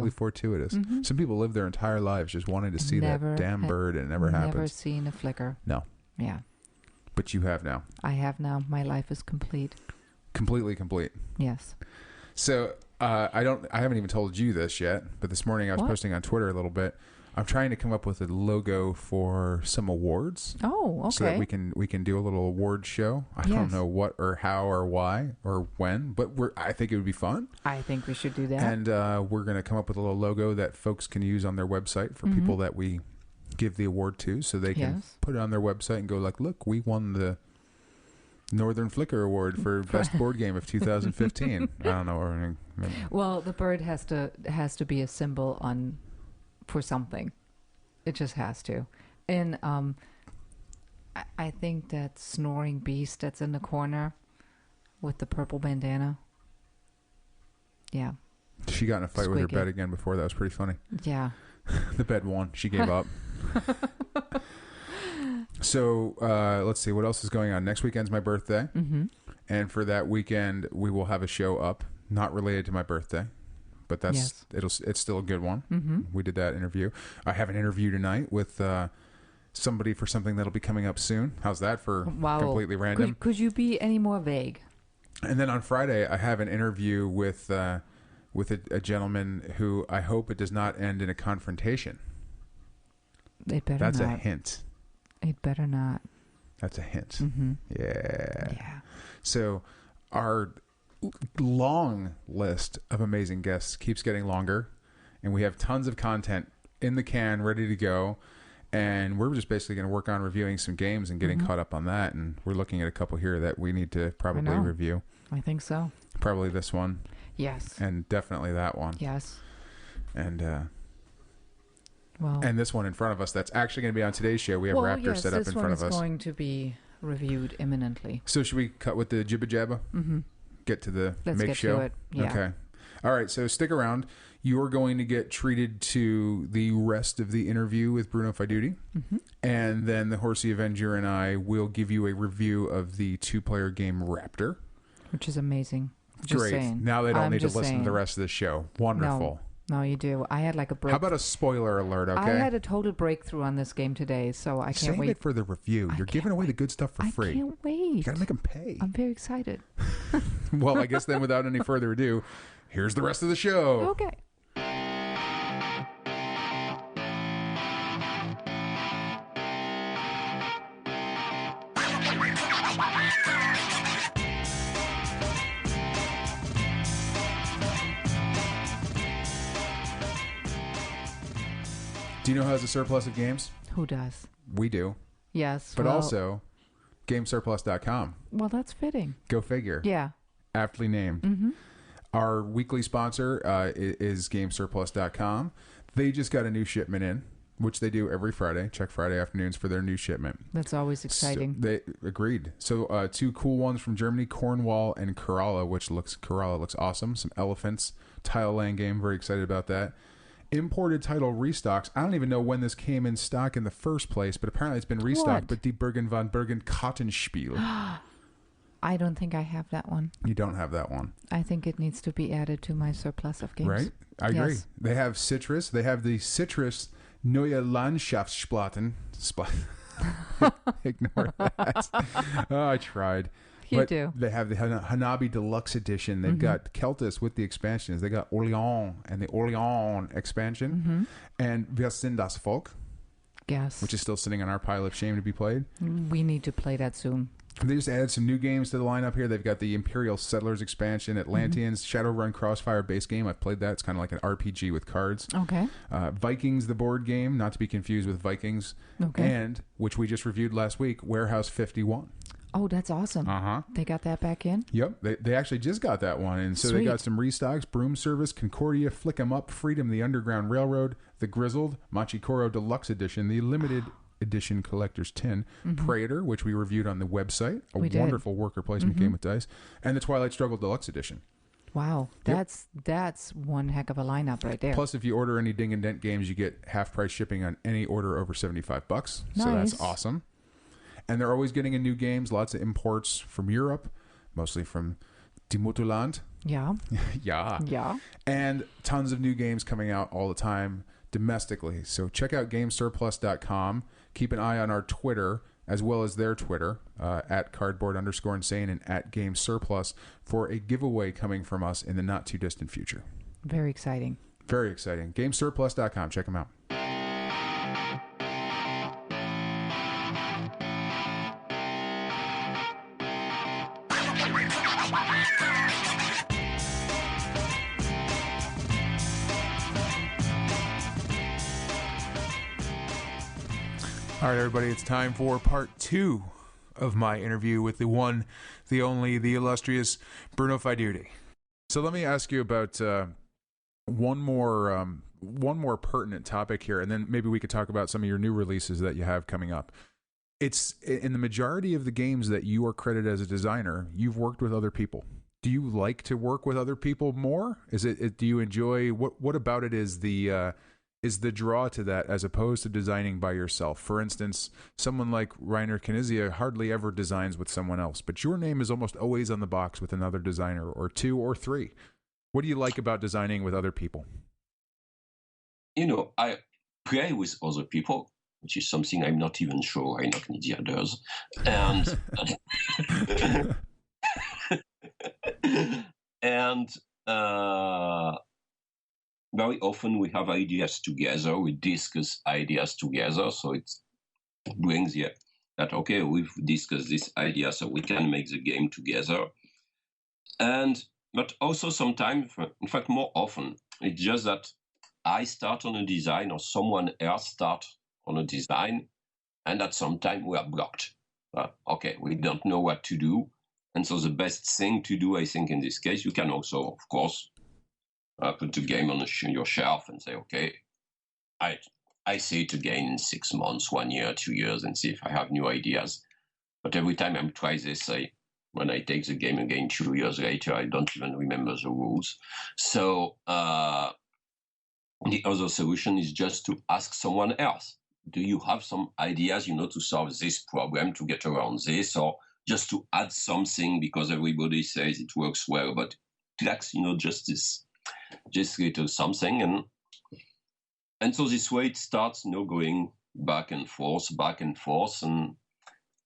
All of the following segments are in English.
slightly fortuitous. Mm-hmm. Some people live their entire lives just wanting to see that damn bird, and it never happens. Never seen a flicker. No. Yeah. But you have now. I have now. My life is complete. Completely complete. Yes. So I haven't even told you this yet, but this morning I was posting on Twitter a little bit. I'm trying to come up with a logo for some awards. Oh, okay. So that we can do a little award show. I don't know what or how or why or when, but I think it would be fun. I think we should do that. And we're going to come up with a little logo that folks can use on their website for people that we give the award to, so they can put it on their website and go like, look, we won the Northern Flicker Award for Best Board Game of 2015. I don't know. Well, the bird has to be a symbol for something. It just has to. And I think that snoring beast that's in the corner with the purple bandana. Yeah. She got in a fight with her bed again before. That was pretty funny. Yeah. The bed won. She gave up. So let's see what else is going on. Next weekend's my birthday, and for that weekend we will have a show up not related to my birthday, but it's still a good one. We did that interview. I have an interview tonight with somebody for something that'll be coming up soon. How's that for completely random? Could you be any more vague? And then on Friday I have an interview with a gentleman who I hope it does not end in a confrontation. It better That's not. a hint. It better not. That's a hint. Yeah. So our long list of amazing guests keeps getting longer, and we have tons of content in the can ready to go, and we're just basically going to work on reviewing some games and getting caught up on that, and we're looking at a couple here that we need to probably review. I think so. Probably this one. Yes. And definitely that one. Yes. And and this one in front of us that's actually going to be on today's show. We have Raptor set up in front of us. This one is going to be reviewed imminently. So should we cut with the jibba jabba? Get to the Let's make get show? to it. Yeah. Okay. All right. So stick around. You're going to get treated to the rest of the interview with Bruno Faidutti. And then the Horsey Avenger and I will give you a review of the 2-player game Raptor. Which is amazing. Great. Saying. Now they don't need to listen to the rest of the show. Wonderful. No, you do. I had like a break. How about a spoiler alert, okay? I had a total breakthrough on this game today, so I can't wait. Save it for the review. You're giving away the good stuff for free. I can't wait. You got to make them pay. I'm very excited. Well, I guess then without any further ado, here's the rest of the show. Okay. Do you know who has a surplus of games? Who does? We do. Yes. But also, GameSurplus.com. Well, that's fitting. Go figure. Yeah. Aptly named. Our weekly sponsor is GameSurplus.com. They just got a new shipment in, which they do every Friday. Check Friday afternoons for their new shipment. That's always exciting. So they agreed. So 2 cool ones from Germany, Cornwall and Kerala, Kerala looks awesome. Some elephants, tile laying game. Very excited about that. Imported title restocks. I don't even know when this came in stock in the first place, but apparently it's been restocked. But Die Bergen von Bergen Kartenspiel. I don't think I have that one. You don't have that one. I think it needs to be added to my surplus of games. Right? I agree. They have Citrus. They have the Citrus Neue Landschaftsplatten. Ignore that. Oh, I tried. You do. They have the Hanabi Deluxe Edition. They've got Keltis with the expansions. They got Orléans and the Orléans expansion. And Wir sind das Volk. Yes. Which is still sitting on our pile of shame to be played. We need to play that soon. They just added some new games to the lineup here. They've got the Imperial Settlers expansion, Atlanteans, Shadowrun Crossfire base game. I've played that. It's kind of like an RPG with cards. Okay. Vikings, the board game, not to be confused with Vikings. Okay. And, which we just reviewed last week, Warehouse 51. Oh, that's awesome. They got that back in? Yep. They actually just got that one. And so they got some restocks, Broom Service, Concordia, Flick 'em Up, Freedom, the Underground Railroad, The Grizzled, Machikoro Deluxe Edition, the Limited Edition Collector's Tin, Praetor, which we reviewed on the website, a wonderful worker placement game with dice, and the Twilight Struggle Deluxe Edition. Wow. That's one heck of a lineup right there. Plus, if you order any Ding and Dent games, you get half price shipping on any order over $75. Nice. So that's awesome. And they're always getting in new games, lots of imports from Europe, mostly from Die Mutterland. Yeah. Yeah. And tons of new games coming out all the time domestically. So check out GameSurplus.com. Keep an eye on our Twitter as well as their Twitter at cardboard_insane and at GameSurplus for a giveaway coming from us in the not too distant future. Very exciting. Very exciting. GameSurplus.com. Check them out. All right, everybody, it's time for part 2 of my interview with the one, the only, the illustrious Bruno Faidutti. So let me ask you about one more pertinent topic here, and then maybe we could talk about some of your new releases that you have coming up. It's in the majority of the games that you are credited as a designer, you've worked with other people. Do you like to work with other people more? Do you enjoy what about it is the draw to that as opposed to designing by yourself? For instance, someone like Reiner Knizia hardly ever designs with someone else, but your name is almost always on the box with another designer or 2 or 3. What do you like about designing with other people? I play with other people, which is something I'm not even sure Reiner Knizia does. And very often we have ideas together, we discuss ideas together, so it brings that, okay, we've discussed this idea, so we can make the game together. But also sometimes, in fact more often, it's just that I start on a design or someone else start on a design, and at some time we are blocked. Okay, we don't know what to do, and so the best thing to do, I think in this case, you can also, of course, put the game on your shelf and say, okay, I see it again in 6 months, 1 year, 2 years, and see if I have new ideas. But every time I try this, when I take the game again 2 years later, I don't even remember the rules. So the other solution is just to ask someone else. Do you have some ideas, to solve this problem, to get around this, or just to add something because everybody says it works well, but it lacks, just little something, and so this way it starts, going back and forth, and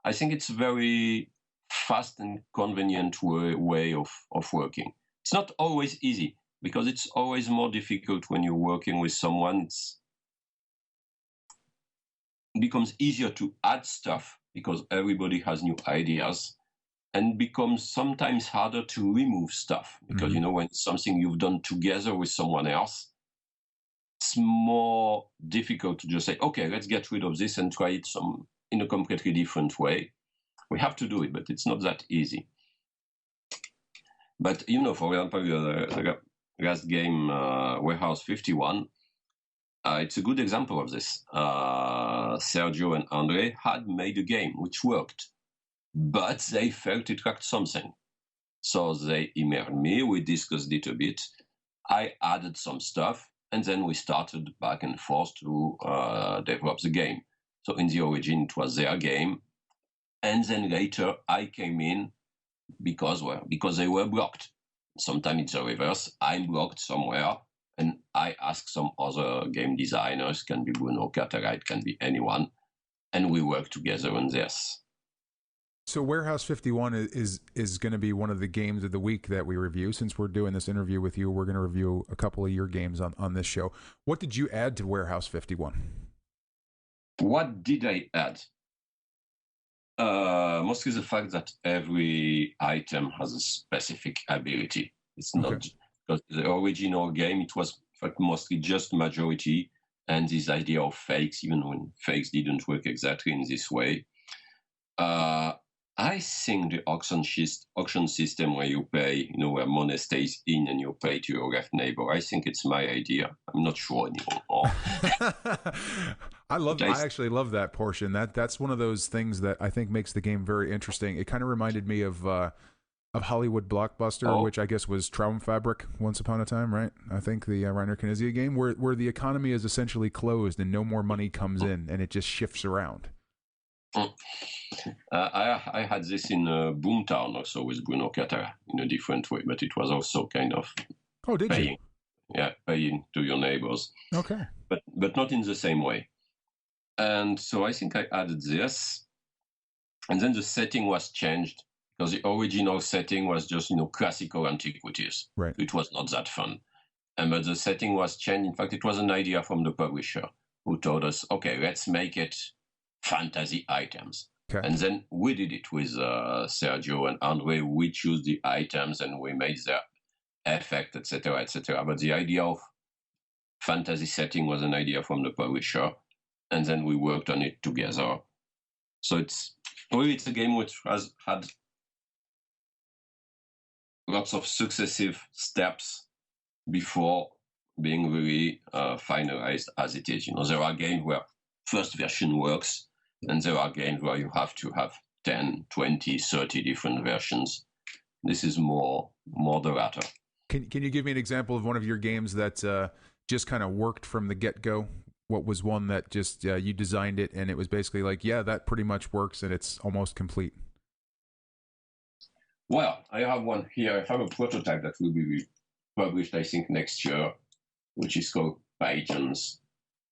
I think it's a very fast and convenient way of working. It's not always easy because it's always more difficult when you're working with someone. It becomes easier to add stuff because everybody has new ideas. And becomes sometimes harder to remove stuff because, when it's something you've done together with someone else, it's more difficult to just say, okay, let's get rid of this and try it in a completely different way. We have to do it, but it's not that easy. But, for example, the last game, Warehouse 51, it's a good example of this. Sergio and Andre had made a game which worked, but they felt it lacked something. So they emailed me, we discussed it a bit, I added some stuff, and then we started back and forth to develop the game. So in the origin, it was their game, and then later I came in because they were blocked. Sometimes it's the reverse, I'm blocked somewhere, and I ask some other game designers, can be Bruno Cathala, it can be anyone, and we work together on this. So Warehouse 51 is going to be one of the games of the week that we review. Since we're doing this interview with you, we're going to review a couple of your games on this show. What did you add to Warehouse 51? What did I add? Mostly the fact that every item has a specific ability. It's not because the original game, it was in fact mostly just majority and this idea of fakes, even when fakes didn't work exactly in this way. I think the auction system where you pay, where money stays in and you pay to your left neighbor, I think it's my idea. I'm not sure anymore. I actually love that portion. That's one of those things that I think makes the game very interesting. It kind of reminded me of Hollywood Blockbuster, which I guess was Traumfabrik once upon a time, right? I think the Reiner Knizia game where the economy is essentially closed and no more money comes in and it just shifts around. I had this in Boomtown also with Bruno Cathala in a different way, but it was also kind of paying. Paying to your neighbors. Okay. But not in the same way. And so I think I added this. And then the setting was changed because the original setting was just, classical antiquities. Right. It was not that fun. But the setting was changed. In fact, it was an idea from the publisher who told us, okay, let's make it fantasy items. Okay. And then we did it with Sergio and Andre. We chose the items and we made their effect, etc., etc. But the idea of fantasy setting was an idea from the publisher, and then we worked on it together. So it's a game which has had lots of successive steps before being really finalized as it is. There are games where first version works, and there are games where you have to have 10, 20, 30 different versions. This is more the latter. Can you give me an example of one of your games that just kind of worked from the get-go? What was one that just you designed it and it was basically like, yeah, that pretty much works and it's almost complete? Well, I have one here. I have a prototype that will be published, I think, next year, which is called Pigeons.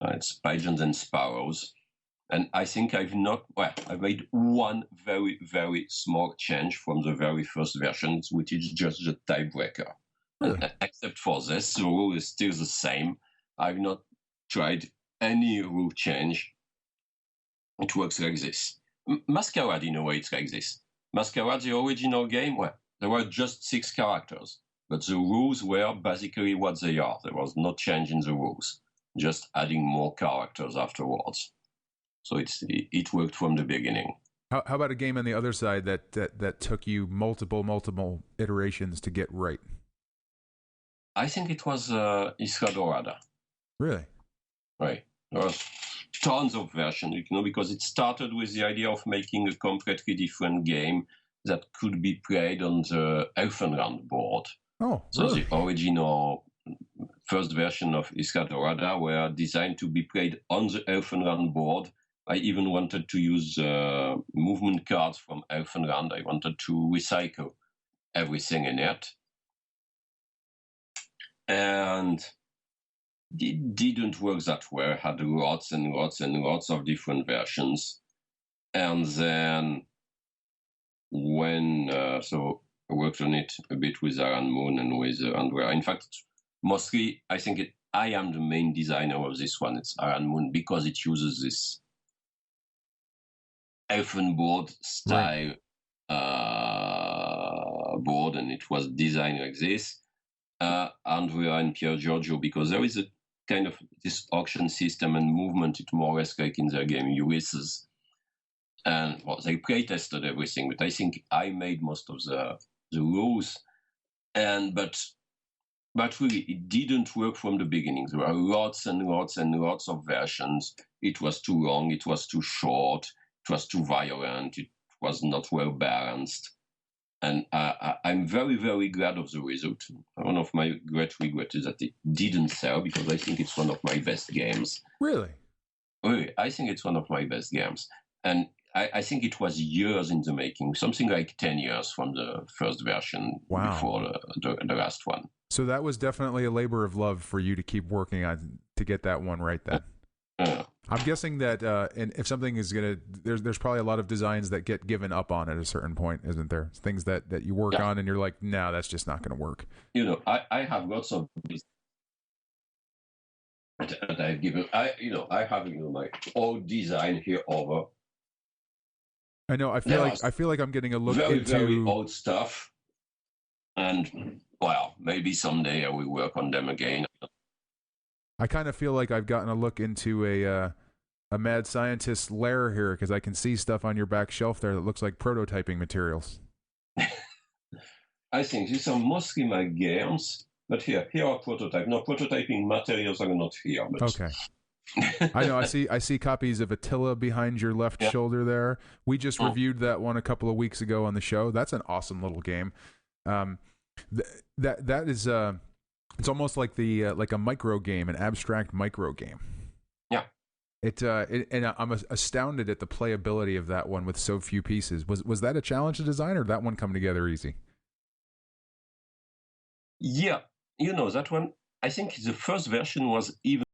It's Pigeons and Sparrows. And I think I've made one very, very small change from the very first version, which is just the tiebreaker. Really? Except for this, the rule is still the same. I've not tried any rule change. It works like this. Masquerade, in a way, it's like this. Masquerade, the original game, there were just 6 characters, but the rules were basically what they are. There was no change in the rules, just adding more characters afterwards. So it worked from the beginning. How about a game on the other side that took you multiple iterations to get right? I think it was Isla Dorada. Really? Right. There was tons of versions, because it started with the idea of making a completely different game that could be played on the Elfenland board. Oh, so really? The original first version of Isla Dorada were designed to be played on the Elfenland board. I even wanted to use movement cards from Elfenland. I wanted to recycle everything in it. And it didn't work that well. It had lots and lots and lots of different versions. And then when, so I worked on it a bit with Aaron Moon and with Andrea. In fact, mostly I think I am the main designer of this one. It's Aaron Moon because it uses this elfen board style board, and it was designed like this. Andrea and Pier Giorgio, because there is a kind of this auction system and movement, it more or less like in their game Ulysses. And they play tested everything, but I think I made most of the rules. But really, it didn't work from the beginning. There were lots and lots and lots of versions. It was too long, it was too short, it was too violent, it was not well balanced. And I'm very, very glad of the result. One of my great regrets is that it didn't sell, because I think it's one of my best games. Really? Really, I think it's one of my best games. And I think it was years in the making, something like 10 years from the first version. Wow. Before the last one. So that was definitely a labor of love for you to keep working on to get that one right then. I'm guessing that and if something is going to, there's probably a lot of designs that get given up on at a certain point, isn't there? Things that you work on and you're like, no, that's just not going to work. I have lots of these that I've given. I have my old design here over. I know. I feel like I'm getting a look into very old stuff, and maybe someday I will work on them again. I kind of feel like I've gotten a look into a mad scientist's lair here, because I can see stuff on your back shelf there that looks like prototyping materials. I think these are mostly my games, but here are prototype. No, prototyping materials are not here. But... Okay. I know. I see copies of Attila behind your left shoulder there. We just reviewed that one a couple of weeks ago on the show. That's an awesome little game. That is it's almost like like a micro game, an abstract micro game. Yeah, And I'm astounded at the playability of that one with so few pieces. Was that a challenge to design, or did that one come together easy? Yeah, that one. I think the first version was even